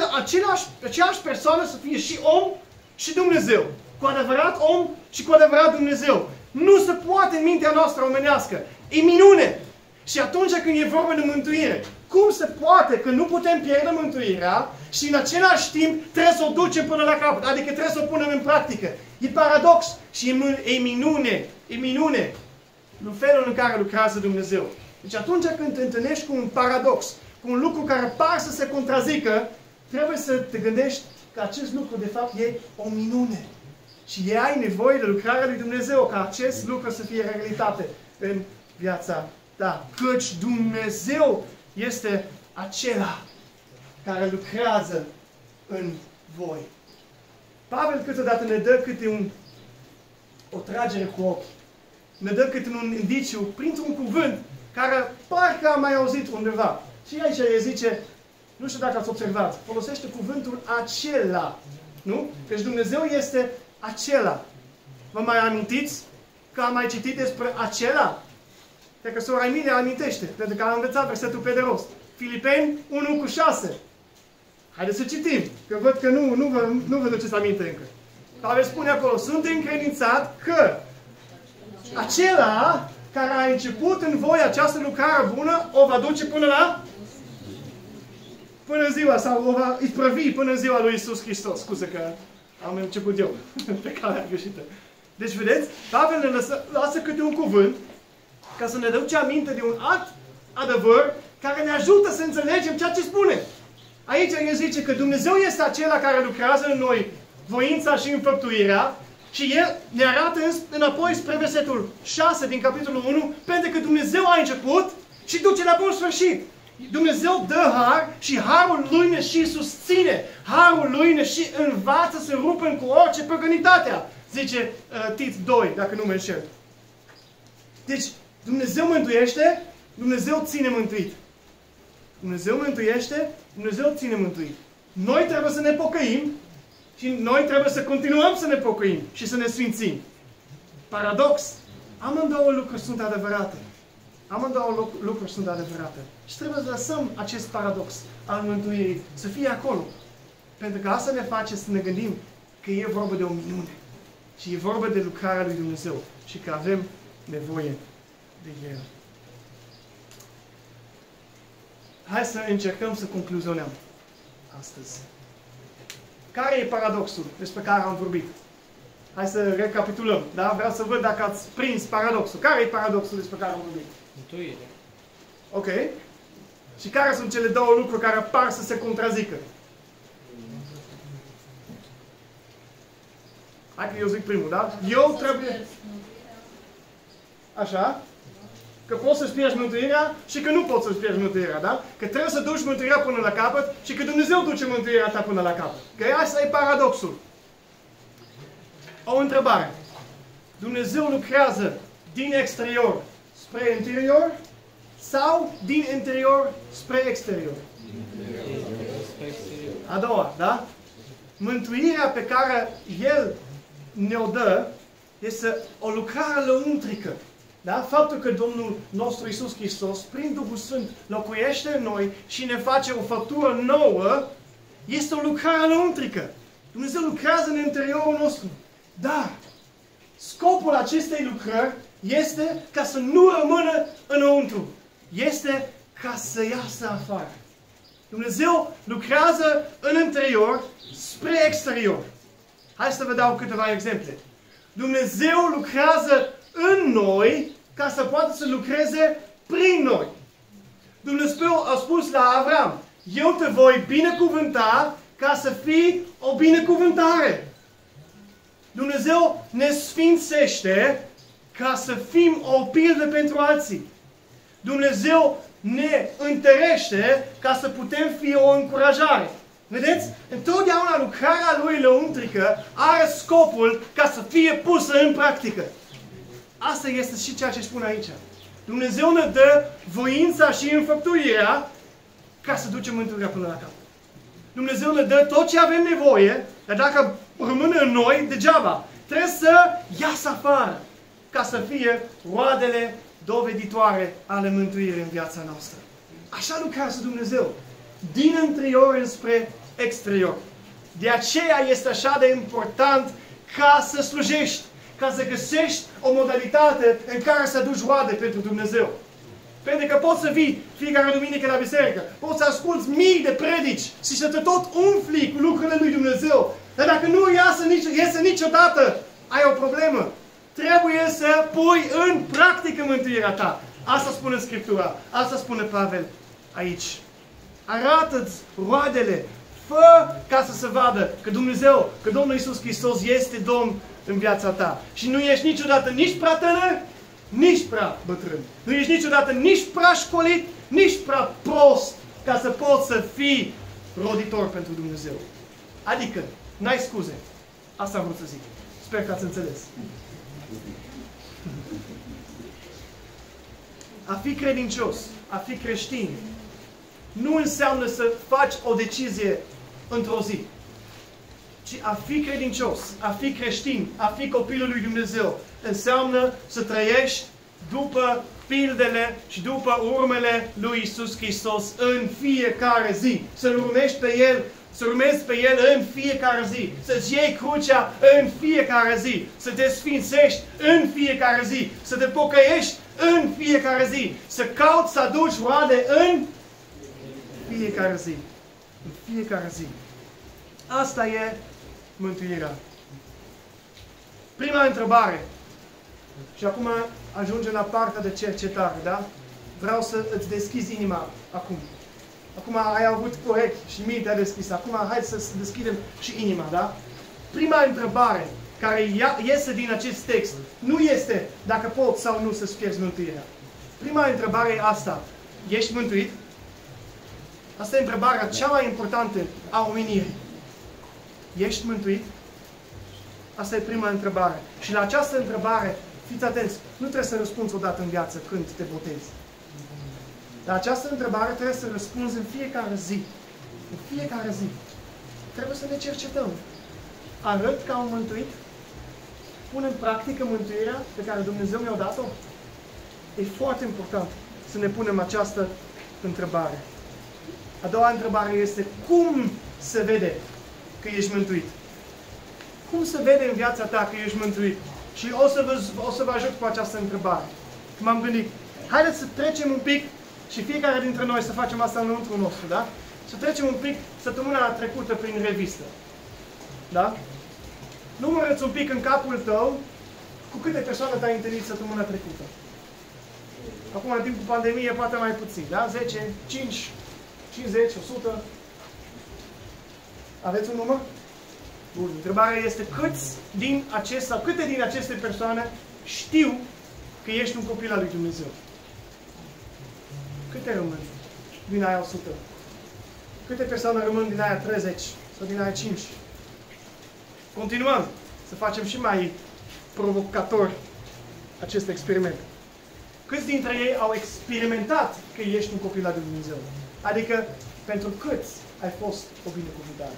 aceeași persoană să fie și om și Dumnezeu? Cu adevărat om și cu adevărat Dumnezeu. Nu se poate în mintea noastră omenească. E minune. Și atunci când e vorba de mântuire, cum se poate că nu putem pierde mântuirea și în același timp trebuie să o ducem până la capăt? Adică trebuie să o punem în practică. E paradox și e minune. E minune. În felul în care lucrează Dumnezeu. Deci atunci când te întâlnești cu un paradox, cu un lucru care par să se contrazică, trebuie să te gândești că acest lucru de fapt e o minune. Și ai nevoie de lucrarea lui Dumnezeu ca acest lucru să fie realitate în viața ta. Căci Dumnezeu este acela care lucrează în voi. Pavel câteodată ne dă câte o tragere cu ochi. Ne dă câte un indiciu printr-un cuvânt care parcă am mai auzit undeva. Și aici el zice, nu știu dacă ați observat, folosește cuvântul acela. Nu? Deci Dumnezeu este acela. Vă mai amintiți că am mai citit despre acela? Cred că sora Emilia amintește, pentru că am învățat versetul pe de rost. Filipeni 1:6. Haideți să citim, că văd că nu vă duceți aminte încă. Pavel spune acolo, sunt încredințat că acela care a început în voi această lucrare bună, o va duce până ziua, sau o va isprăvi până în ziua lui Iisus Hristos. Scuze că am început eu pe calea greșită. Deci, vedeți, Pavel ne lasă câte un cuvânt ca să ne duce aminte de un alt adevăr care ne ajută să înțelegem ceea ce spune. Aici el zice că Dumnezeu este acela care lucrează în noi voința și înfăptuirea și el ne arată înapoi spre versetul 6 din capitolul 1 pentru că Dumnezeu a început și duce la bun sfârșit. Dumnezeu dă har și harul Lui ne și susține. Harul Lui ne și învață să rupem cu orice păgânitatea. Zice Tit 2, dacă nu mă înșel. Deci, Dumnezeu mântuiește, Dumnezeu ține mântuit. Dumnezeu mântuiește, Dumnezeu ține mântuit. Noi trebuie să ne pocăim și noi trebuie să continuăm să ne pocăim și să ne sfințim. Paradox. Amândouă lucruri sunt adevărate. Amândouă lucruri sunt adevărate. Și trebuie să lăsăm acest paradox al mântuirii să fie acolo. Pentru că asta ne face să ne gândim că e vorba de o minune. Și e vorba de lucrarea lui Dumnezeu. Și că avem nevoie de El. Hai să încercăm să concluzionăm astăzi. Care e paradoxul despre care am vorbit? Hai să recapitulăm. Da? Vreau să văd dacă ați prins paradoxul. Care e paradoxul despre care am vorbit? Mântuire. Ok. Și care sunt cele două lucruri care par să se contrazică? Hai că eu zic primul, da? Eu trebuie... Așa? Că poți să-ți pierzi mântuirea și că nu poți să-ți pierzi mântuirea, da? Că trebuie să duci mântuirea până la capăt și că Dumnezeu duce mântuirea ta până la capăt. Că asta e paradoxul. O întrebare. Dumnezeu lucrează din exterior spre interior sau din interior spre exterior? A doua, da? Mântuirea pe care El ne-o dă este o lucrare lăuntrică. Da? Faptul că Domnul nostru Iisus Hristos, prin Duhul Sfânt, locuiește în noi și ne face o făptură nouă, este o lucrare lăuntrică. Dumnezeu lucrează în interiorul nostru. Dar scopul acestei lucrări este ca să nu rămână înăuntru. Este ca să iasă afară. Dumnezeu lucrează în interior spre exterior. Hai să vă dau câteva exemple. Dumnezeu lucrează în noi ca să poată să lucreze prin noi. Dumnezeu a spus la Avram, eu te voi binecuvânta ca să fii o binecuvântare. Dumnezeu ne sfințește ca să fim o pildă pentru alții. Dumnezeu ne întărește ca să putem fi o încurajare. Vedeți? Întotdeauna lucrarea Lui lăuntrică are scopul ca să fie pusă în practică. Asta este și ceea ce spun aici. Dumnezeu ne dă voința și înfăptuirea ca să ducem mântuirea până la capăt. Dumnezeu ne dă tot ce avem nevoie, dar dacă rămâne în noi, degeaba. Trebuie să iasă afară ca să fie roadele doveditoare ale mântuirii în viața noastră. Așa lucrează Dumnezeu. Din interior înspre exterior. De aceea este așa de important ca să slujești, ca să găsești o modalitate în care să aduci roade pentru Dumnezeu. Pentru că poți să vii fiecare duminică la biserică, poți să asculți mii de predici și să te tot umfli cu lucrurile lui Dumnezeu. Dar dacă nu iese niciodată, ai o problemă. Trebuie să pui în practică mântuirea ta. Asta spune Scriptura. Asta spune Pavel aici. Arată-ți roadele. Fă ca să se vadă că Dumnezeu, că Domnul Iisus Hristos este Domn în viața ta. Și nu ești niciodată nici prea tânăr, nici prea bătrân. Nu ești niciodată nici prea școlit, nici prea prost ca să poți să fii roditor pentru Dumnezeu. Adică, n-ai scuze. Asta am vrut să zic. Sper că ați înțeles. A fi credincios, a fi creștin, nu înseamnă să faci o decizie într-o zi. Ci a fi credincios, a fi creștin, a fi copilul lui Dumnezeu, înseamnă să trăiești după pildele și după urmele lui Iisus Hristos în fiecare zi. Să-L urmești pe El, să urmezi pe El în fiecare zi. Să-ți iei crucea în fiecare zi. Să te sfințești în fiecare zi. Să te pocăiești în fiecare zi. Să cauți să aduci roade în fiecare zi. În fiecare zi. Asta e mântuirea. Prima întrebare. Și acum ajungem la partea de cercetare, da? Vreau să îți deschizi inima acum. Acum ai avut urechi și mintea deschisă. Acum hai să deschidem și inima, da? Prima întrebare care iese din acest text nu este dacă poți sau nu să-ți pierzi mântuirea. Prima întrebare e asta. Ești mântuit? Asta e întrebarea cea mai importantă a omenirii. Ești mântuit? Asta e prima întrebare. Și la această întrebare, fiți atenți, nu trebuie să răspunzi odată în viață când te botezi. La această întrebare trebuie să răspunzi în fiecare zi. În fiecare zi. Trebuie să ne cercetăm. Arăt că am mântuit? Pun în practică mântuirea pe care Dumnezeu mi-a dat-o? E foarte important să ne punem această întrebare. A doua întrebare este, cum se vede că ești mântuit? Cum se vede în viața ta că ești mântuit? Și o să vă ajut cu această întrebare. M-am gândit, haideți să trecem un pic și fiecare dintre noi să facem asta înăuntru nostru, da? Să trecem un pic săptămâna trecută prin revistă. Da? Numără-ți un pic în capul tău cu câte persoane te-ai întâlnit săptămâna trecută. Acum, în timpul pandemiei, poate mai puțin, da? 10, 5, 50, 100. Aveți un număr? Bun. Întrebarea este câte din aceste persoane știu că ești un copil al lui Dumnezeu? Câte rămân din aia 100? Câte persoane rămân din aia 30 sau din aia 5? Continuăm să facem și mai provocator acest experiment. Câți dintre ei au experimentat că ești un copil al lui Dumnezeu? Adică, pentru câți ai fost o binecuvântare?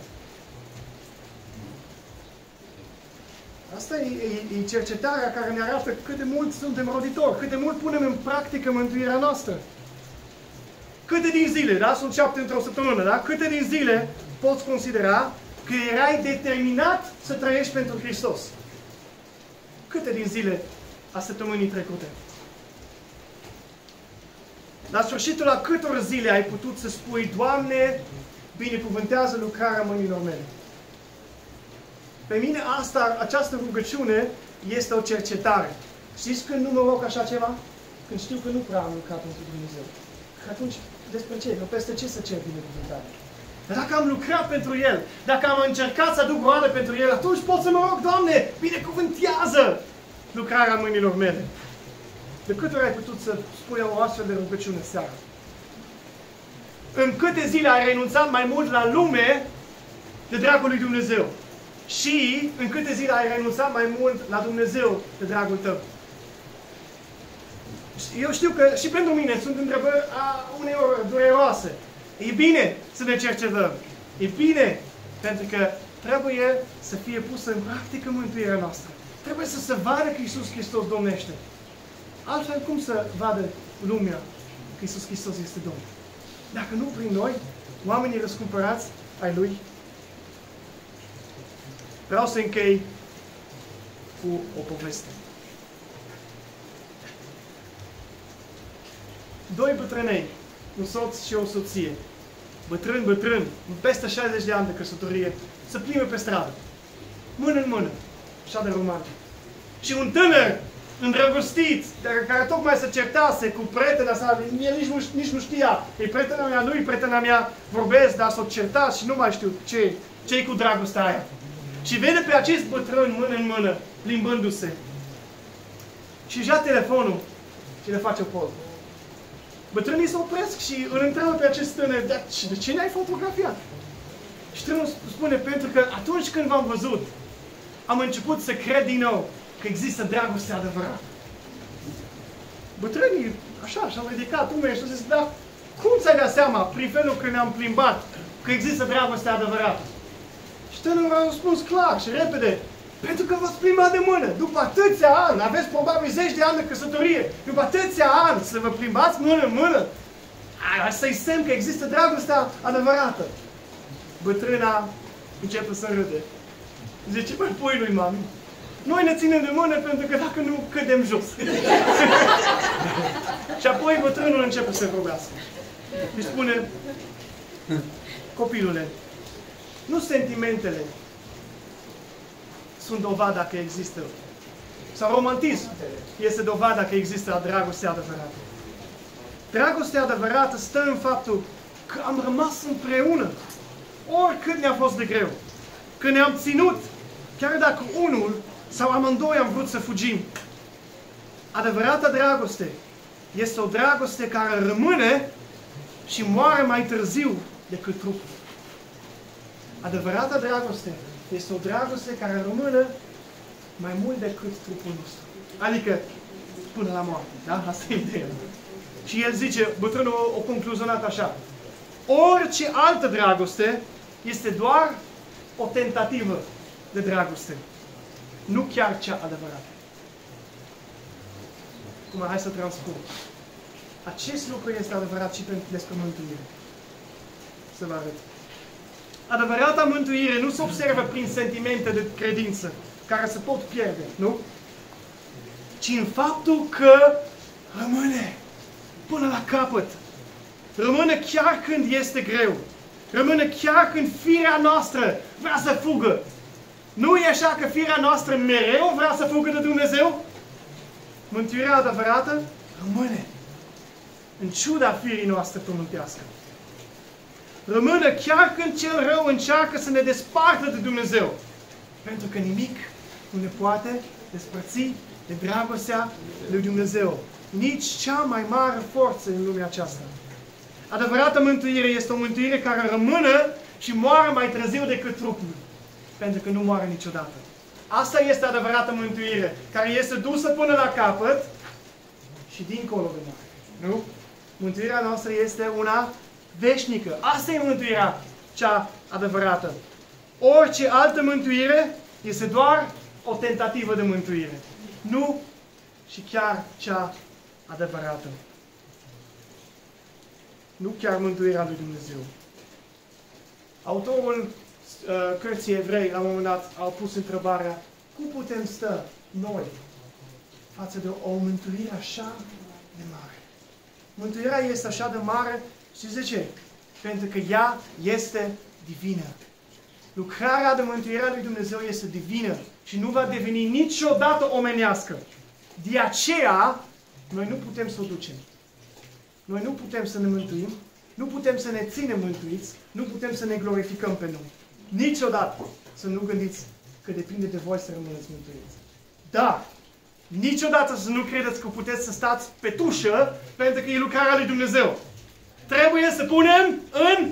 Asta e cercetarea care ne arată cât de mult suntem roditori, cât de mult punem în practică mântuirea noastră. Câte din zile, da? Sunt 7 într-o săptămână, da? Câte din zile poți considera că erai determinat să trăiești pentru Hristos? Câte din zile a săptămânii trecute? La sfârșitul a câtor zile ai putut să spui, Doamne, binecuvântează lucrarea mâinilor mele? Pe mine această rugăciune este o cercetare. Știți când nu mă rog așa ceva? Când știu că nu prea am lucrat pentru Dumnezeu. Că atunci, despre ce? Că peste ce să cer binecuvântare? Dar dacă am lucrat pentru El, dacă am încercat să aduc roade pentru El, atunci pot să mă rog, Doamne, binecuvântează lucrarea mâinilor mele. De câte ori ai putut să spui o astfel de rugăciune seara? În câte zile ai renunțat mai mult la lume de dragul lui Dumnezeu? Și în câte zile ai renunțat mai mult la Dumnezeu de dragul tău? Eu știu că și pentru mine sunt întrebări uneori dureroase. E bine să ne cercetăm. E bine pentru că trebuie să fie pusă în practică mântuirea noastră. Trebuie să se vadă că Iisus Hristos domnește. Altfel cum să vadă lumea că Iisus Hristos este Domn? Dacă nu prin noi, oamenii răscumpărați ai Lui. Vreau să închei cu o poveste. Doi bătrânei, un soț și o soție, bătrân, peste 60 de ani de căsătorie, se plimbă pe stradă, mână în mână, așa de romantic. Și un tânăr îndrăgostit, care tocmai se certase cu prietena sa, el nici nu știa, e prietena mea, nu e prietena mea, vorbesc, dar s-o certați și nu mai știu ce-i cu dragostea aia. Și vede pe acest bătrân mână în mână, plimbându-se. Și își ia telefonul și le face o poză. Bătrânii se opresc și îl întreabă pe acest tânăr, de ce ne-ai fotografiat? Și tânărul spune, pentru că atunci când v-am văzut, am început să cred din nou că există dragoste adevărată. Bătrânii, așa, și-au ridicat umeri și au zis, dar cum ți-ai dat seama, prin felul că ne-am plimbat, că există dragoste adevărată? Și tânărul a răspuns clar și repede, pentru că v-ați plimbat de mână. După atâția ani, aveți probabil 10 de ani de căsătorie, după atâția ani să vă plimbați mână în mână, asta-i semn că există dragostea adevărată. Bătrâna începe să râde. Zice, băi, pui lui mami, noi ne ținem de mână pentru că dacă nu, cădem jos. Și apoi bătrânul începe să rugească. Și spune, copilule, nu sentimentele sunt dovada că există. Sau romantism este dovada că există dragostea adevărată. Dragostea adevărată stă în faptul că am rămas împreună. Oricât ne-a fost de greu. Că ne-am ținut, chiar dacă unul sau amândoi am vrut să fugim. Adevărata dragoste este o dragoste care rămâne și moare mai târziu decât trupul. Adevărata dragoste este o dragoste care rămâne mai mult decât trupul nostru. Adică până la moarte. Da? Asta e ideea. Și el zice, bătrânul o concluzionat așa. Orice altă dragoste este doar o tentativă de dragoste. Nu chiar cea adevărată. Acum, hai să transpun. Acest lucru este adevărat și despre mântuire. Să vă arăt. Adevărata mântuire nu se observă prin sentimente de credință, care se pot pierde, nu? Ci în faptul că rămâne până la capăt. Rămâne chiar când este greu. Rămâne chiar când firea noastră vrea să fugă. Nu e așa că firea noastră mereu vrea să fugă de Dumnezeu? Mântuirea adevărată rămâne în ciuda firii noastre pământească. Rămâne chiar când cel rău încearcă să ne despartă de Dumnezeu. Pentru că nimic nu ne poate despărți de dragostea lui Dumnezeu. Nici cea mai mare forță în lumea aceasta. Adevărata mântuire este o mântuire care rămâne și moare mai târziu decât trupul. Pentru că nu moare niciodată. Asta este adevărată mântuire, care este dusă până la capăt și dincolo de moarte. Nu? Mântuirea noastră este una veșnică. Asta e mântuirea cea adevărată. Orice altă mântuire este doar o tentativă de mântuire. Nu și chiar cea adevărată. Nu chiar mântuirea lui Dumnezeu. Autorul cărții Evrei, la un moment dat, a pus întrebarea, cum putem sta noi față de o mântuire așa de mare? Mântuirea este așa de mare, știți de ce? Pentru că ea este divină. Lucrarea de mântuire a lui Dumnezeu este divină și nu va deveni niciodată omenească. De aceea, noi nu putem să o ducem. Noi nu putem să ne mântuim, nu putem să ne ținem mântuiți, nu putem să ne glorificăm pe noi. Niciodată să nu gândiți că depinde de voi să rămâneți mântuiți. Dar, niciodată să nu credeți că puteți să stați pe tușă pentru că e lucrarea lui Dumnezeu. Trebuie să punem în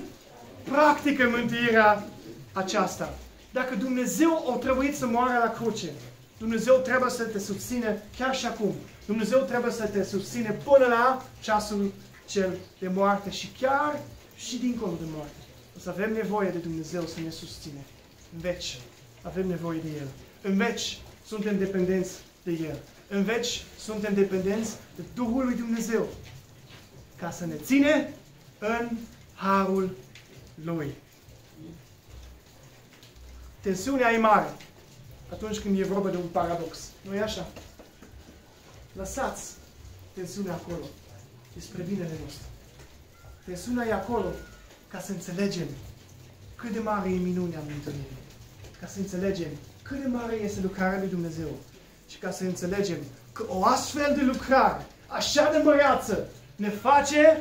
practică mântuirea aceasta. Dacă Dumnezeu a trebuit să moară la cruce, Dumnezeu trebuie să te susține chiar și acum. Dumnezeu trebuie să te susține până la ceasul cel de moarte și chiar și dincolo de moarte. O să avem nevoie de Dumnezeu să ne susține. În veci avem nevoie de El. În veci suntem dependenți de El. În veci suntem dependenți de Duhul lui Dumnezeu ca să ne ține în harul Lui. Tensiunea e mare atunci când e vorba de un paradox. Nu e așa? Lăsați tensiunea acolo despre binele nostru. Tensiunea e acolo ca să înțelegem cât de mare e minunea mântuirii. Ca să înțelegem cât de mare este lucrarea lui Dumnezeu. Și ca să înțelegem că o astfel de lucrare, așa de măreață, ne face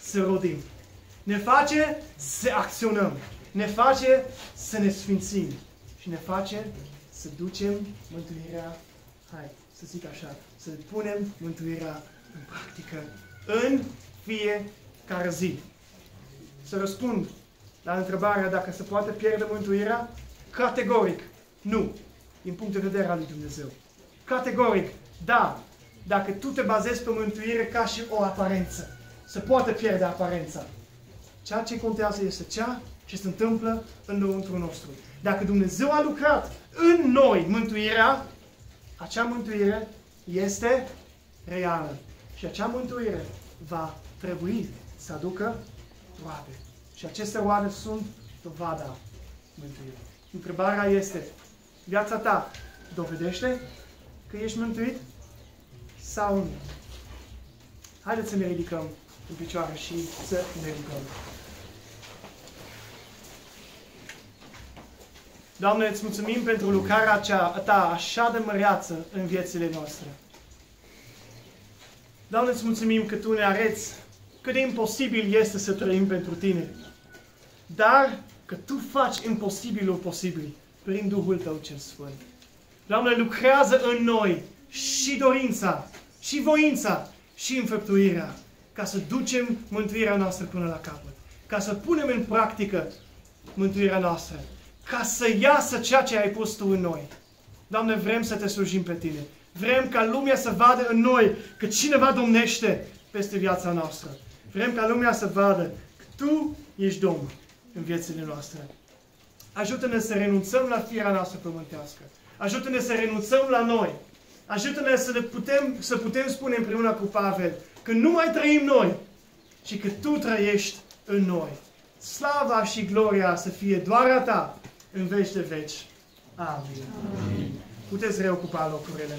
să rodim. Ne face să acționăm. Ne face să ne sfințim. Și ne face să ducem mântuirea, hai să zic așa, să punem mântuirea în practică în fiecare zi. Să răspund la întrebarea dacă se poate pierde mântuirea? Categoric, nu. Din punct de vedere al lui Dumnezeu. Categoric, da. Dacă tu te bazezi pe mântuire ca și o aparență, se poate pierde aparența. Ceea ce contează este ceea ce se întâmplă înăuntru nostru. Dacă Dumnezeu a lucrat în noi mântuirea, acea mântuire este reală. Și acea mântuire va trebui să aducă roade. Și aceste roade sunt dovada mântuirii. Întrebarea este, viața ta dovedește că ești mântuit sau nu? Haideți să ne ridicăm în picioare și să ne rugăm. Doamne, îți mulțumim pentru lucrarea ta așa de măreață în viețile noastre. Doamne, îți mulțumim că Tu ne arăți cât de imposibil este să trăim pentru Tine. Dar că Tu faci imposibilul posibil prin Duhul Tău cel Sfânt. Doamne, lucrează în noi și dorința, și voința, și înfăptuirea, ca să ducem mântuirea noastră până la capăt. Ca să punem în practică mântuirea noastră. Ca să iasă ceea ce ai pus Tu în noi. Doamne, vrem să Te slujim pe Tine. Vrem ca lumea să vadă în noi că cineva domnește peste viața noastră. Vrem ca lumea să vadă că Tu ești Domn în viețile noastre. Ajută-ne să renunțăm la firea noastră pământească. Ajută-ne să renunțăm la noi. Ajută-ne să putem spune împreună cu Pavel că nu mai trăim noi, ci că Tu trăiești în noi. Slava și gloria să fie doar a Ta în veci de veci. Amin. Puteți reocupa locurile.